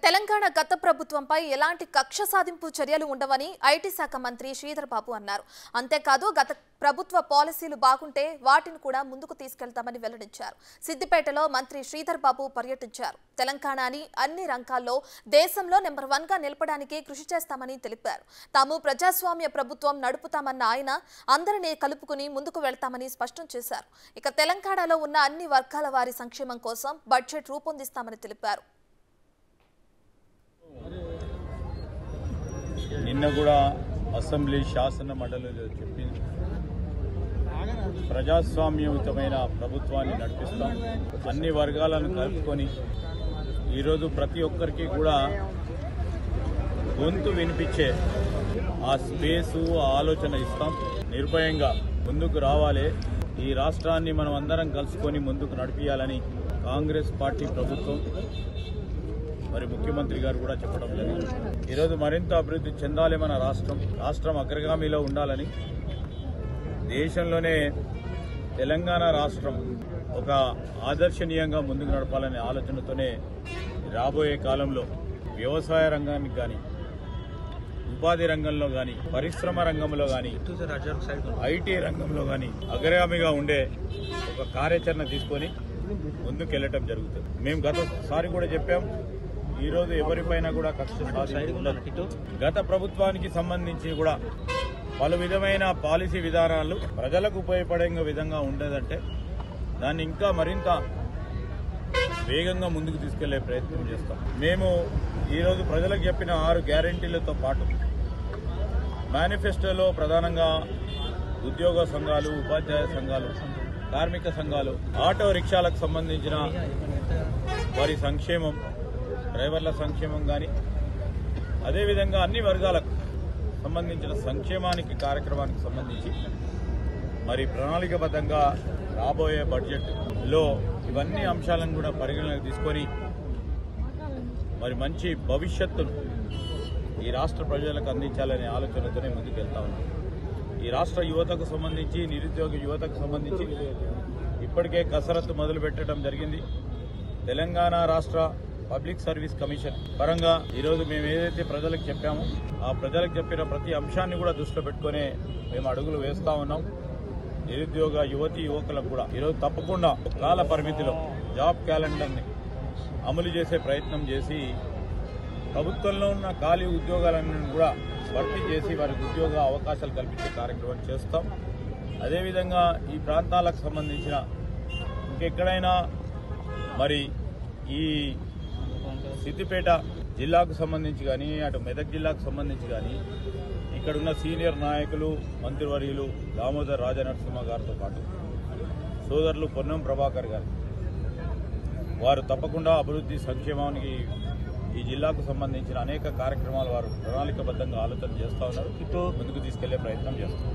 తెలంగాణ గత ప్రభుత్వంపై ఎలాంటి కక్ష సాధింపు చర్యలు ఉండవని ఐటీ శాఖ మంత్రి శ్రీధర్ బాబు అన్నారు. అంతేకాదు గత ప్రభుత్వ పాలసీలు బాగుంటే వాటిని కూడా ముందుకు తీసుకెళ్తామని వెల్లడించారు. సిద్దిపేటలో మంత్రి శ్రీధర్ బాబు పర్యటించారు. తెలంగాణని అన్ని రంగాల్లో దేశంలో నెంబర్ 1 గా నిలపడానికి కృషి చేస్తామని తెలిపారు. తాము ప్రజాస్వామ్య ప్రభుత్వం నడుపుతామన్న ఆయన అందరినీ కలుపుకుని ముందుకు వెళ్తామని స్పష్టం చేశారు. ఇక తెలంగాణలో ఉన్న అన్ని వర్గాల వారి సంక్షేమం కోసం బడ్జెట్ రూపొందిస్తామని తెలిపారు. నిన్న కూడా అసెంబ్లీ శాసన మండలిలో చెప్పింది, ప్రజాస్వామ్యయుతమైన ప్రభుత్వాన్ని నడిపిస్తాం, అన్ని వర్గాలను కలుపుకొని ఈరోజు ప్రతి ఒక్కరికి కూడా గొంతు వినిపించే ఆ స్పేసు ఆ ఆలోచన ఇస్తాం. నిర్భయంగా ముందుకు రావాలి, ఈ రాష్ట్రాన్ని మనం అందరం కలుసుకొని ముందుకు నడిపించాలని కాంగ్రెస్ పార్టీ ప్రభుత్వం మరి ముఖ్యమంత్రి గారు కూడా చెప్పడం జరిగింది. ఈరోజు మరింత అభివృద్ధి చెందాలి మన రాష్ట్రం అగ్రగామిలో ఉండాలని, దేశంలోనే తెలంగాణ రాష్ట్రం ఒక ఆదర్శనీయంగా ముందుకు నడపాలనే ఆలోచనతోనే రాబోయే కాలంలో వ్యవసాయ రంగానికి కానీ, ఉపాధి రంగంలో కానీ, పరిశ్రమ రంగంలో కానీ, ఐటీ రంగంలో కానీ అగ్రగామిగా ఉండే ఒక కార్యాచరణ తీసుకొని ముందుకెళ్లటం జరుగుతుంది. మేము గతసారి కూడా చెప్పాం, ఈరోజు ఎవరిపైన కూడా కక్ష సాధించదు. గత ప్రభుత్వానికి సంబంధించి కూడా పలు విధమైన పాలసీ విధానాలు ప్రజలకు ఉపయోగపడే విధంగా ఉండేదంటే దాన్ని ఇంకా మరింత వేగంగా ముందుకు తీసుకెళ్లే ప్రయత్నం చేస్తాం. మేము ఈరోజు ప్రజలకు చెప్పిన 6 గ్యారంటీలతో పాటు మేనిఫెస్టోలో ప్రధానంగా ఉద్యోగ సంఘాలు, ఉపాధ్యాయ సంఘాలు, కార్మిక సంఘాలు, ఆటో రిక్షాలకు సంబంధించిన వారి సంక్షేమం, డ్రైవర్ల సంక్షేమం కానీ, అదేవిధంగా అన్ని వర్గాలకు సంబంధించిన సంక్షేమానికి కార్యక్రమానికి సంబంధించి మరి ప్రణాళికబద్ధంగా రాబోయే బడ్జెట్లో ఇవన్నీ అంశాలను కూడా పరిగణలోకి తీసుకొని మరి మంచి భవిష్యత్తును ఈ రాష్ట్ర ప్రజలకు అందించాలనే ఆలోచనతోనే ముందుకు వెళ్తా ఉన్నాం. ఈ రాష్ట్ర యువతకు సంబంధించి, నిరుద్యోగ యువతకు సంబంధించి ఇప్పటికే కసరత్తు మొదలు పెట్టడం జరిగింది. తెలంగాణ రాష్ట్ర పబ్లిక్ సర్వీస్ కమిషన్ పరంగా ఈరోజు మేము ఏదైతే ప్రజలకు చెప్పామో ఆ ప్రజలకు చెప్పిన ప్రతి అంశాన్ని కూడా దృష్టిలో పెట్టుకునే మేము అడుగులు వేస్తా ఉన్నాం. నిరుద్యోగ యువతీ యువకులకు కూడా ఈరోజు తప్పకుండా కాల పరిమితిలో జాబ్ క్యాలెండర్ని అమలు చేసే ప్రయత్నం చేసి ప్రభుత్వంలో ఉన్న ఖాళీ ఉద్యోగాలను కూడా భర్తీ చేసి వారికి ఉద్యోగ అవకాశాలు కల్పించే కార్యక్రమం చేస్తాం. అదేవిధంగా ఈ ప్రాంతాలకు సంబంధించిన ఇంకెక్కడైనా మరి ఈ సిద్దిపేట జిల్లాకు సంబంధించి కానీ, అటు మెదక్ జిల్లాకు సంబంధించి కానీ ఇక్కడున్న సీనియర్ నాయకులు, మంత్రివర్యులు దామోదర్ రాజనరసింహ గారితో పాటు సోదరులు పొన్నం ప్రభాకర్ గారు, వారు తప్పకుండా అభివృద్ధి సంక్షేమానికి ఈ జిల్లాకు సంబంధించిన అనేక కార్యక్రమాలు వారు ప్రణాళికబద్ధంగా ఆలోచన చేస్తూ ఉన్నారు. ముందుకు తీసుకెళ్లే ప్రయత్నం చేస్తారు.